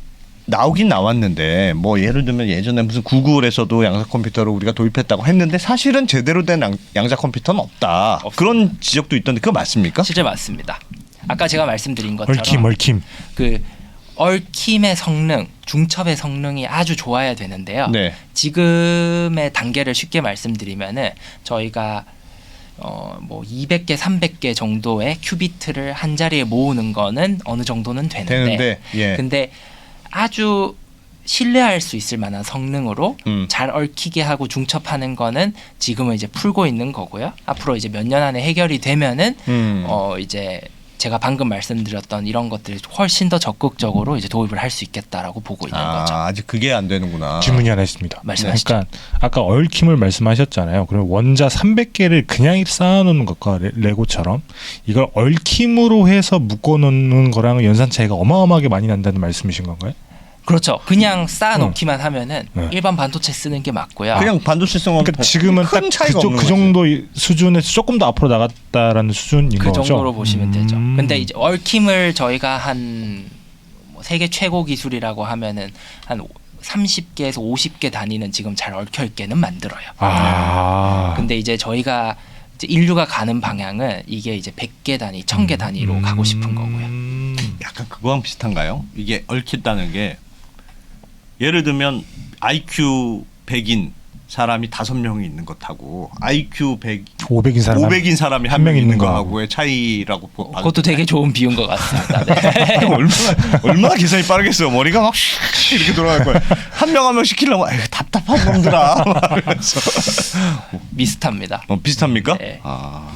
나오긴 나왔는데 뭐 예를 들면 예전에 무슨 구글에서도 양자 컴퓨터를 우리가 도입했다고 했는데 사실은 제대로 된 양자 컴퓨터는 없다. 그런 지적도 있던데 그거 맞습니까? 실제 맞습니다. 아까 제가 말씀드린 것처럼 얽힘. 그 얽힘의 성능, 중첩의 성능이 아주 좋아야 되는데요. 네. 지금의 단계를 쉽게 말씀드리면은 저희가 뭐 200개, 300개 정도의 큐비트를 한 자리에 모으는 거는 어느 정도는 되는데 예. 근데 아주 신뢰할 수 있을 만한 성능으로 잘 얽히게 하고 중첩하는 거는 지금은 이제 풀고 있는 거고요. 앞으로 이제 몇 년 안에 해결이 되면은 이제 제가 방금 말씀드렸던 이런 것들이 훨씬 더 적극적으로 이제 도입을 할 수 있겠다라고 보고 있는 거죠. 아직 그게 안 되는구나. 질문이 하나 있습니다. 말씀하시죠. 그러니까 아까 얽힘을 말씀하셨잖아요. 그럼 원자 300개를 그냥 쌓아놓는 것과 레고처럼 이걸 얽힘으로 해서 묶어놓는 거랑은 연산 차이가 어마어마하게 많이 난다는 말씀이신 건가요? 그렇죠. 그냥 쌓아놓기만 하면은 네. 일반 반도체 쓰는 게 맞고요. 그냥 반도체성은 그러니까 지금은 딱 큰 차이가 없는 그 거지. 정도 수준에서 조금 더 앞으로 나갔다라는 수준인 그 거죠. 정도로 보시면 되죠. 근데 이제 얽힘을 저희가 한 세계 최고 기술이라고 하면은 한 30개에서 50개 단위는 지금 잘 얽혀 있게는 만들어요. 근데 이제 저희가 이제 인류가 가는 방향은 이게 이제 100개 단위, 1000개 단위로 가고 싶은 거고요. 약간 그거랑 비슷한가요? 이게 얽힌다는 게 예를 들면 IQ 100인 사람이 5명이 있는 것하고 IQ 500인 사람 500인 사람이 한 명 있는 거하고의 차이라고 그것도 되게 좋은 비유인 것 같습니다. 네. 얼마나 계산이 빠르겠어요. 머리가 막 이렇게 돌아갈 거야. 한 명 시키려면 아유, 답답한 놈들아. 비슷합니다. 비슷합니까? 네. 아.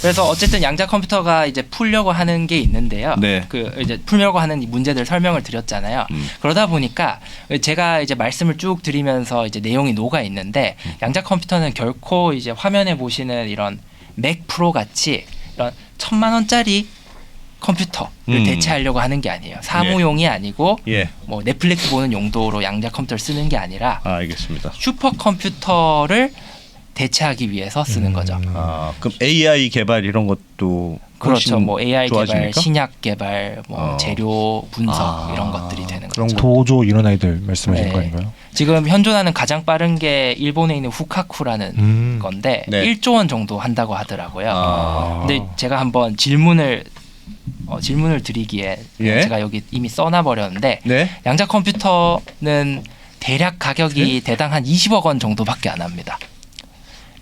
그래서 어쨌든 양자 컴퓨터가 이제 풀려고 하는 게 있는데요. 네. 그 이제 풀려고 하는 이 문제들 설명을 드렸잖아요. 그러다 보니까 제가 이제 말씀을 쭉 드리면서 이제 내용이 녹아 있는데 양자 컴퓨터는 결코 이제 화면에 보시는 이런 맥 프로 같이 이런 1,000만 원짜리 컴퓨터를 대체하려고 하는 게 아니에요. 사무용이 아니고 예. 뭐 넷플릭스 보는 용도로 양자 컴퓨터를 쓰는 게 아니라 알겠습니다. 슈퍼컴퓨터를 대체하기 위해서 쓰는 거죠. 그럼 AI 개발 이런 것도 그렇죠. 뭐 AI 좋아집니까? 개발, 신약 개발, 뭐 재료 분석 이런 것들이 되는 그런 거죠. 도조 이런 아이들 말씀하시는 네. 거 아닌가요? 지금 현존하는 가장 빠른 게 일본에 있는 후카쿠라는 건데 네. 1조 원 정도 한다고 하더라고요. 근데 제가 한번 질문을 드리기에 예? 제가 여기 이미 써놔 버렸는데 네. 양자 컴퓨터는 대략 가격이 대당 한 20억 원 정도밖에 안 합니다.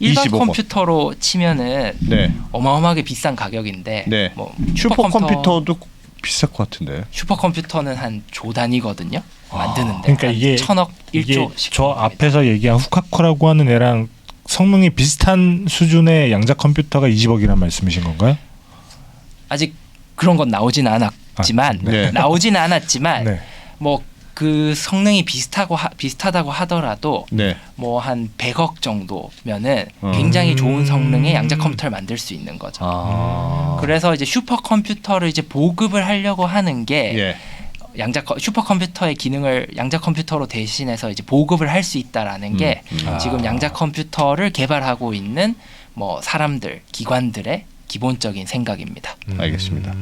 일반 20억 원. 컴퓨터로 치면은 네. 어마어마하게 비싼 가격인데 네. 뭐 슈퍼컴퓨터도 비쌀 것 같은데. 슈퍼컴퓨터는 한 조 단위거든요. 만드는데. 그러니까 이게 1000억, 이게 1조씩. 저 앞에서 얘기한 후카쿠라고 하는 애랑 성능이 비슷한 수준의 양자 컴퓨터가 20억이란 말씀이신 건가요? 아직 그런 건 나오지는 않았지만 네. 나오지는 않았지만 네. 뭐 그 성능이 비슷하다고 하더라도 네. 뭐 한 100억 정도면은 굉장히 좋은 성능의 양자 컴퓨터를 만들 수 있는 거죠. 그래서 이제 슈퍼컴퓨터를 이제 보급을 하려고 하는 게 예. 슈퍼컴퓨터의 기능을 양자 컴퓨터로 대신해서 이제 보급을 할 수 있다라는 게 지금 양자 컴퓨터를 개발하고 있는 뭐 사람들, 기관들의 기본적인 생각입니다. 알겠습니다.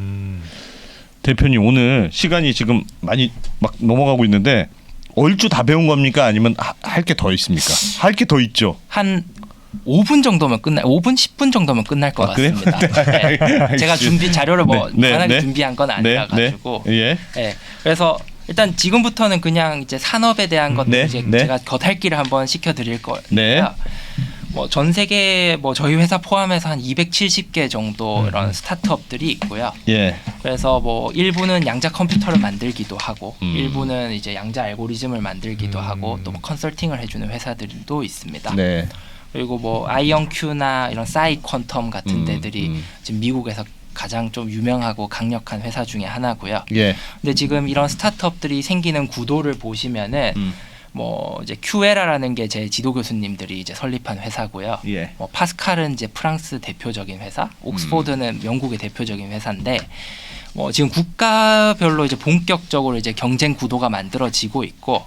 대표님 오늘 시간이 지금 많이 막 넘어가고 있는데 얼추 다 배운 겁니까? 아니면 할 게 더 있습니까? 할 게 더 있죠. 한 5분 정도면 5분 10분 정도면 끝날 것 그래요? 같습니다. 네. 제가 준비 자료를 뭐 네, 무한하게 네. 준비한 건 아니라 가지고. 예. 네. 그래서 일단 지금부터는 그냥 이제 산업에 대한 것들 네, 이제 네. 제가 겉핥기를 한번 시켜드릴 거예요. 네. 뭐 전 세계 뭐 저희 회사 포함해서 한 270개 정도 이런 스타트업들이 있고요. 예. 그래서 뭐 일부는 양자 컴퓨터를 만들기도 하고 일부는 이제 양자 알고리즘을 만들기도 하고 또뭐 컨설팅을 해주는 회사들도 있습니다. 네. 그리고 뭐 아이언큐나 이런 싸이 퀀텀 같은 데들이 지금 미국에서 가장 좀 유명하고 강력한 회사 중에 하나고요. 예. 근데 지금 이런 스타트업들이 생기는 구도를 보시면은 뭐 이제 큐에라라는 게 제 지도 교수님들이 이제 설립한 회사고요. 예. 뭐 파스칼은 이제 프랑스 대표적인 회사, 옥스포드는 영국의 대표적인 회사인데 뭐 지금 국가별로 이제 본격적으로 이제 경쟁 구도가 만들어지고 있고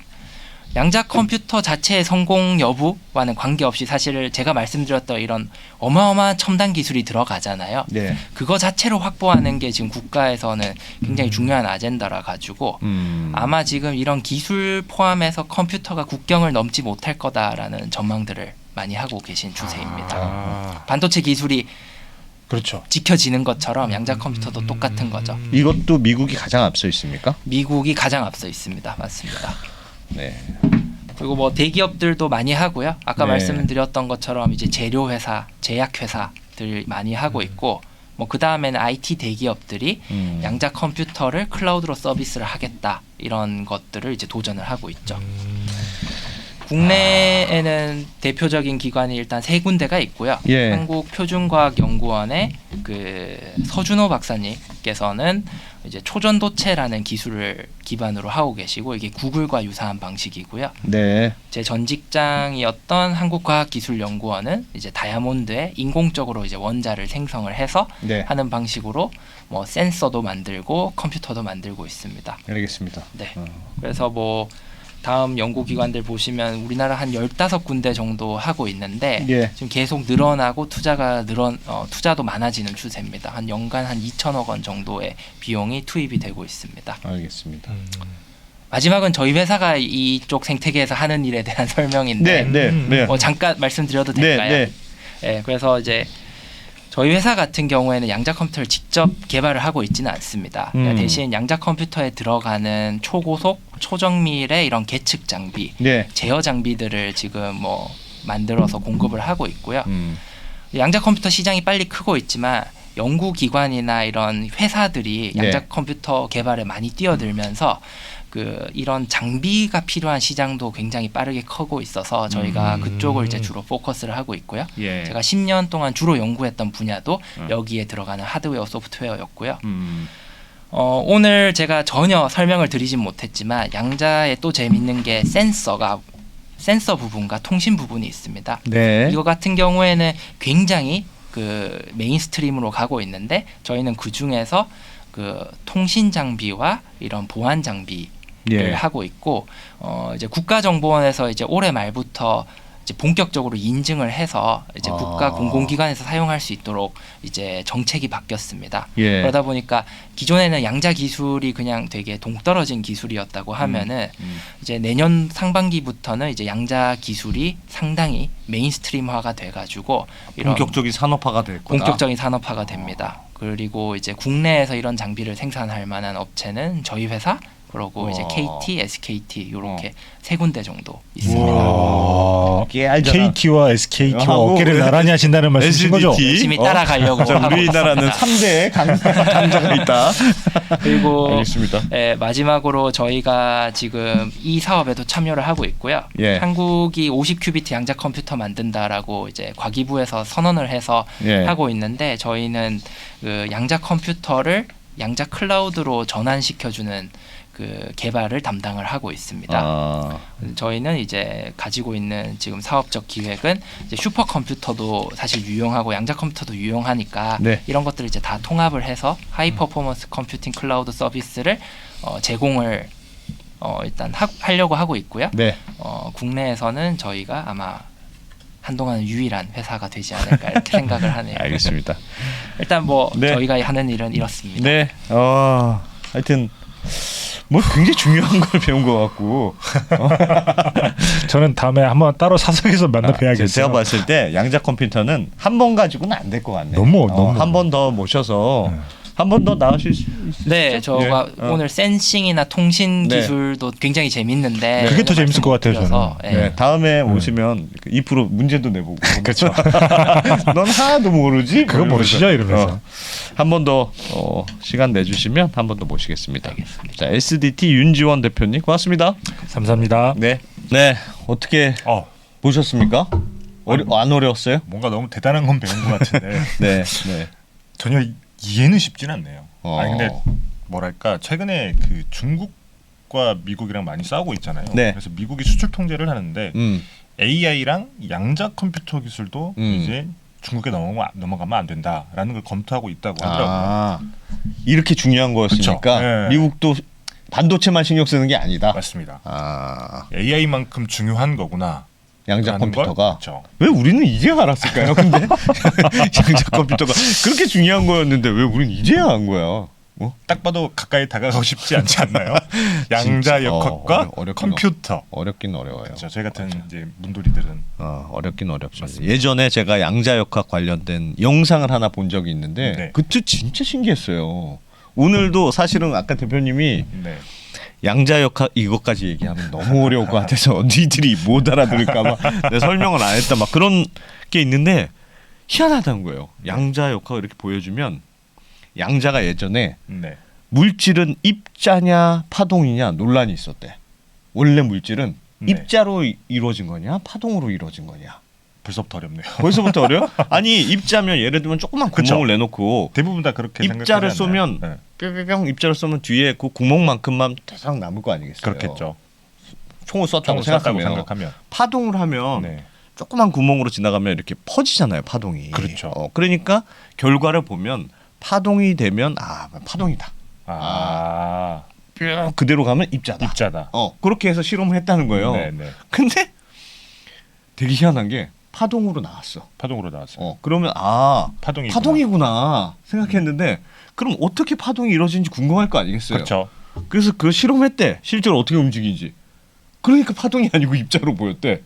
양자 컴퓨터 자체의 성공 여부와는 관계없이 사실 제가 말씀드렸던 이런 어마어마한 첨단 기술이 들어가잖아요. 네. 그거 자체로 확보하는 게 지금 국가에서는 굉장히 중요한 아젠다라 가지고 아마 지금 이런 기술 포함해서 컴퓨터가 국경을 넘지 못할 거다라는 전망들을 많이 하고 계신 추세입니다. 반도체 기술이 그렇죠. 지켜지는 것처럼 양자 컴퓨터도 똑같은 거죠. 이것도 미국이 가장 앞서 있습니까? 미국이 가장 앞서 있습니다. 맞습니다. 네. 그리고 뭐 대기업들도 많이 하고요. 아까 네. 말씀드렸던 것처럼 이제 재료 회사, 제약 회사들 많이 하고 있고 뭐 그 다음에는 IT 대기업들이 양자 컴퓨터를 클라우드로 서비스를 하겠다 이런 것들을 이제 도전을 하고 있죠. 국내에는 대표적인 기관이 일단 세 군데가 있고요. 예. 한국표준과학연구원의 그 서준호 박사님께서는 이제 초전도체라는 기술을 기반으로 하고 계시고 이게 구글과 유사한 방식이고요. 네. 제 전 직장이었던 한국과학기술연구원은 이제 다이아몬드에 인공적으로 이제 원자를 생성을 해서 네. 하는 방식으로 뭐 센서도 만들고 컴퓨터도 만들고 있습니다. 알겠습니다. 네. 그래서 뭐 다음 연구기관들 보시면 우리나라 한 15군데 정도 하고 있는데 예. 지금 계속 늘어나고 투자도 많아지는 추세입니다. 한 연간 한 2천억 원 정도의 비용이 투입이 되고 있습니다. 알겠습니다. 마지막은 저희 회사가 이쪽 생태계에서 하는 일에 대한 설명인데 네. 뭐 잠깐 말씀드려도 네, 될까요? 네. 네, 그래서 이제 저희 회사 같은 경우에는 양자 컴퓨터를 직접 개발을 하고 있지는 않습니다. 대신 양자 컴퓨터에 들어가는 초고속, 초정밀의 이런 계측 장비, 네. 제어 장비들을 지금 뭐 만들어서 공급을 하고 있고요. 양자 컴퓨터 시장이 빨리 크고 있지만 연구기관이나 이런 회사들이 양자 네. 컴퓨터 개발에 많이 뛰어들면서 그 이런 장비가 필요한 시장도 굉장히 빠르게 크고 있어서 저희가 그쪽을 이제 주로 포커스를 하고 있고요. 예. 제가 10년 동안 주로 연구했던 분야도 여기에 들어가는 하드웨어, 소프트웨어였고요. 오늘 제가 전혀 설명을 드리진 못했지만 양자에 또 재밌는 게 센서 부분과 통신 부분이 있습니다. 네. 이거 같은 경우에는 굉장히 그 메인스트림으로 가고 있는데 저희는 그 중에서 그 통신 장비와 이런 보안 장비를 예. 하고 있고 이제 국가정보원에서 이제 올해 말부터 이제 본격적으로 인증을 해서 이제 국가 공공기관에서 사용할 수 있도록 이제 정책이 바뀌었습니다. 예. 그러다 보니까 기존에는 양자 기술이 그냥 되게 동떨어진 기술이었다고 하면은 이제 내년 상반기부터는 이제 양자 기술이 상당히 메인스트림화가 돼가지고 이런 본격적인 산업화가 될 거다. 본격적인 산업화가 됩니다. 그리고 이제 국내에서 이런 장비를 생산할 만한 업체는 저희 회사 그러고 이제 와. KT, SKT 이렇게 세 군데 정도 있습니다. 와. 꽤 알잖아. KT와 SKT와 하고 어깨를 나란히 하신다는 말씀이신 거죠? SDT. 열심히 따라가려고 자, 하고 우리나라는 있습니다. 3대 강자가 있다. 그리고 알겠습니다. 마지막으로 저희가 지금 이 사업에도 참여를 하고 있고요. 예. 한국이 50큐비트 양자 컴퓨터 만든다라고 이제 과기부에서 선언을 해서 예. 하고 있는데 저희는 그 양자 컴퓨터를 양자 클라우드로 전환시켜주는 그 개발을 담당을 하고 있습니다. 아, 저희는 이제 가지고 있는 지금 사업적 기획은 이제 슈퍼컴퓨터도 사실 유용하고 양자 컴퓨터도 유용하니까 네. 이런 것들을 이제 다 통합을 해서 하이 퍼포먼스 컴퓨팅 클라우드 서비스를 제공을 일단 하려고 하고 있고요. 네. 국내에서는 저희가 아마 한동안 유일한 회사가 되지 않을까 이렇게 생각을 하네요. 알겠습니다. 일단 뭐 네. 저희가 하는 일은 이렇습니다. 네. 하여튼 뭐 굉장히 중요한 걸 배운 것 같고. 저는 다음에 한번 따로 사석에서 만나 뵈야겠어요. 제가 봤을 때 양자 컴퓨터는 한 번 가지고는 안 될 것 같네요. 너무. 한 번 더 모셔서 한 번 더 나으실 수 있으시죠? 네, 저가 예. 오늘 센싱이나 통신 네. 기술도 굉장히 재밌는데 그게 더 재밌을 것 같아요, 말씀드려서, 저는. 예. 네, 다음에 오시면 2% 문제도 내보고. 그렇죠. 넌 하나도 모르지? 그거 모르시죠? 이러면서. 한 번 더 시간 내주시면 한 번 더 모시겠습니다. 알겠습니다. 자, SDT 윤지원 대표님 고맙습니다. 감사합니다. 네, 네 어떻게 보셨습니까? 안 어려웠어요? 뭔가 너무 대단한 건 배운 것 같은데 네, 네. 전혀 이해는 쉽진 않네요. 아니 근데 어. 뭐랄까 최근에 그 중국과 미국이랑 많이 싸우고 있잖아요. 네. 그래서 미국이 수출 통제를 하는데 음, AI랑 양자 컴퓨터 기술도 이제 중국에 넘어가면 안 된다라는 걸 검토하고 있다고 하더라고요. 아, 이렇게 중요한 거였으니까 그쵸. 네. 미국도 반도체만 신경 쓰는 게 아니다. 맞습니다. 아, AI만큼 중요한 거구나. 양자 컴퓨터가. 그렇죠. 왜 우리는 이제 알았을까요? 근데 양자 컴퓨터가 그렇게 중요한 거였는데 왜 우리는 이제야 한 거야? 딱 봐도 가까이 다가가고 싶지 않지 않나요? 양자 진짜, 역학과 어렵긴 컴퓨터. 어렵긴 어려워요. 그렇죠. 저희 같은 이제 문돌이들은 어렵긴 어렵습니다. 예전에 제가 양자역학 관련된 영상을 하나 본 적이 있는데 네. 그때 진짜 신기했어요. 오늘도 사실은 아까 대표님이 네. 양자역학 이것까지 얘기하면 너무 어려울 것 같아서 니들이 못 알아들을까 봐 내가 설명을 안 했다 막 그런 게 있는데 희한하다는 거예요. 양자역학을 이렇게 보여주면 양자가 예전에 네. 물질은 입자냐 파동이냐 논란이 있었대. 원래 물질은 네. 입자로 이루어진 거냐 파동으로 이루어진 거냐. 벌써부터 어렵네요. 벌써부터 어려요? 아니 입자면 예를 들면 조그만 그쵸. 구멍을 내놓고 대부분 다 그렇게 입자를 생각하지 않나요? 쏘면 네. 뿅뿅뿅 입자를 쏘면 뒤에 그 구멍만큼만 대상 남을 거 아니겠어요? 그렇겠죠. 총을 쐈다고 총을 쐈다고 생각하면 생각하면 파동을 하면 네. 조그만 구멍으로 지나가면 이렇게 퍼지잖아요. 파동이. 그렇죠. 그러니까 결과를 보면 파동이 되면 파동이다. 뿅 그대로 가면 입자다. 입자다. 그렇게 해서 실험을 했다는 거예요. 네, 네. 근데 되게 희한한 게 파동으로 나왔어. 파동으로 나왔어요. 그러면 파동이구나 생각했는데 그럼 어떻게 파동이 이루어지는지 궁금할 거 아니겠어요. 그렇죠. 그래서 그 실험했대. 실제로 어떻게 움직이는지. 그러니까 파동이 아니고 입자로 보였대.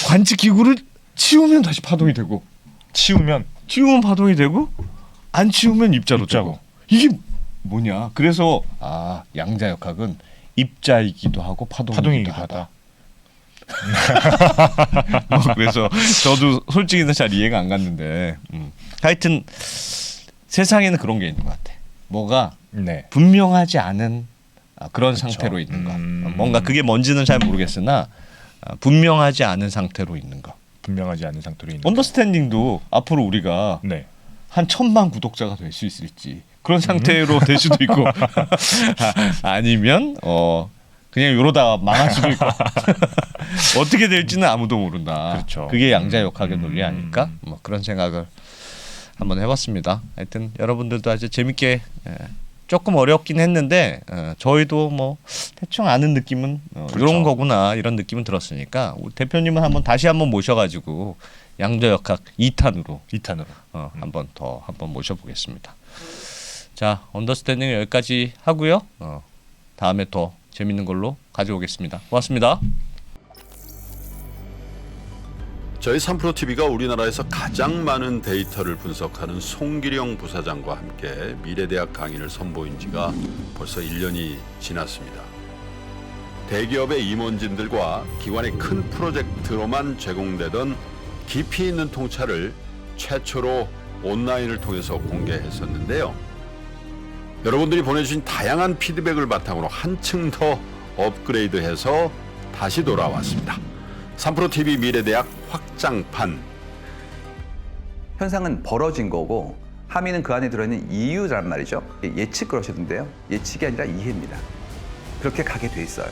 관측 기구를 치우면 다시 파동이 되고 치우면 파동이 되고 안 치우면 입자로 입자고. 되고 이게 뭐냐. 그래서 양자역학은 입자이기도 하고 파동이기도 하다. 그래서 저도 솔직히는 잘 이해가 안 갔는데 하여튼 세상에는 그런 게 있는 것 같아. 뭐가 네. 분명하지 않은 그런 그쵸. 상태로 있는 것. 뭔가 그게 뭔지는 잘 모르겠으나 분명하지 않은 상태로 있는 것. 분명하지 않은 상태로 있는. 언더스탠딩도 앞으로 우리가 네. 한 1000만 구독자가 될 수 있을지 그런 상태로 될 수도 있고 아니면 그냥 이러다가 망할 수도 있고 어떻게 될지는 아무도 모른다. 그렇죠. 그게 양자역학의 논리 아닐까? 뭐 그런 생각을 한번 해봤습니다. 하여튼 여러분들도 아주 재밌게 조금 어렵긴 했는데 저희도 뭐 대충 아는 느낌은 그렇죠. 이런 거구나 이런 느낌은 들었으니까 우리 대표님은 다시 한번 모셔가지고 양자역학 2탄으로 한번 모셔보겠습니다. 자, 언더스탠딩 여기까지 하고요. 다음에 더 재밌는 걸로 가져오겠습니다. 고맙습니다. 저희 3프로TV가 우리나라에서 가장 많은 데이터를 분석하는 송기령 부사장과 함께 미래대학 강의를 선보인 지가 벌써 1년이 지났습니다. 대기업의 임원진들과 기관의 큰 프로젝트로만 제공되던 깊이 있는 통찰을 최초로 온라인을 통해서 공개했었는데요. 여러분들이 보내주신 다양한 피드백을 바탕으로 한층 더 업그레이드해서 다시 돌아왔습니다. 3프로TV 미래대학 확장판. 현상은 벌어진 거고 함의는 그 안에 들어있는 이유란 말이죠. 예측 그러셨는데요. 예측이 아니라 이해입니다. 그렇게 가게 돼 있어요.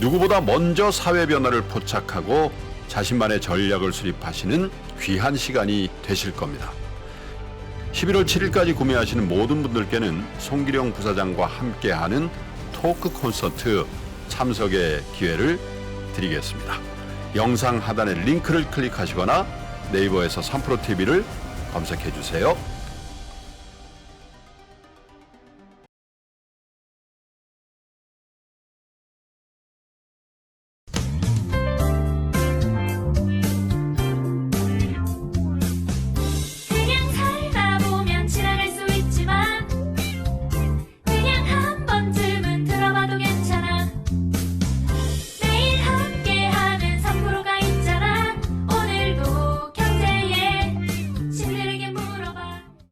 누구보다 먼저 사회 변화를 포착하고 자신만의 전략을 수립하시는 귀한 시간이 되실 겁니다. 11월 7일까지 구매하시는 모든 분들께는 송기령 부사장과 함께하는 토크 콘서트 참석의 기회를 드리겠습니다. 영상 하단의 링크를 클릭하시거나 네이버에서 3프로TV를 검색해 주세요.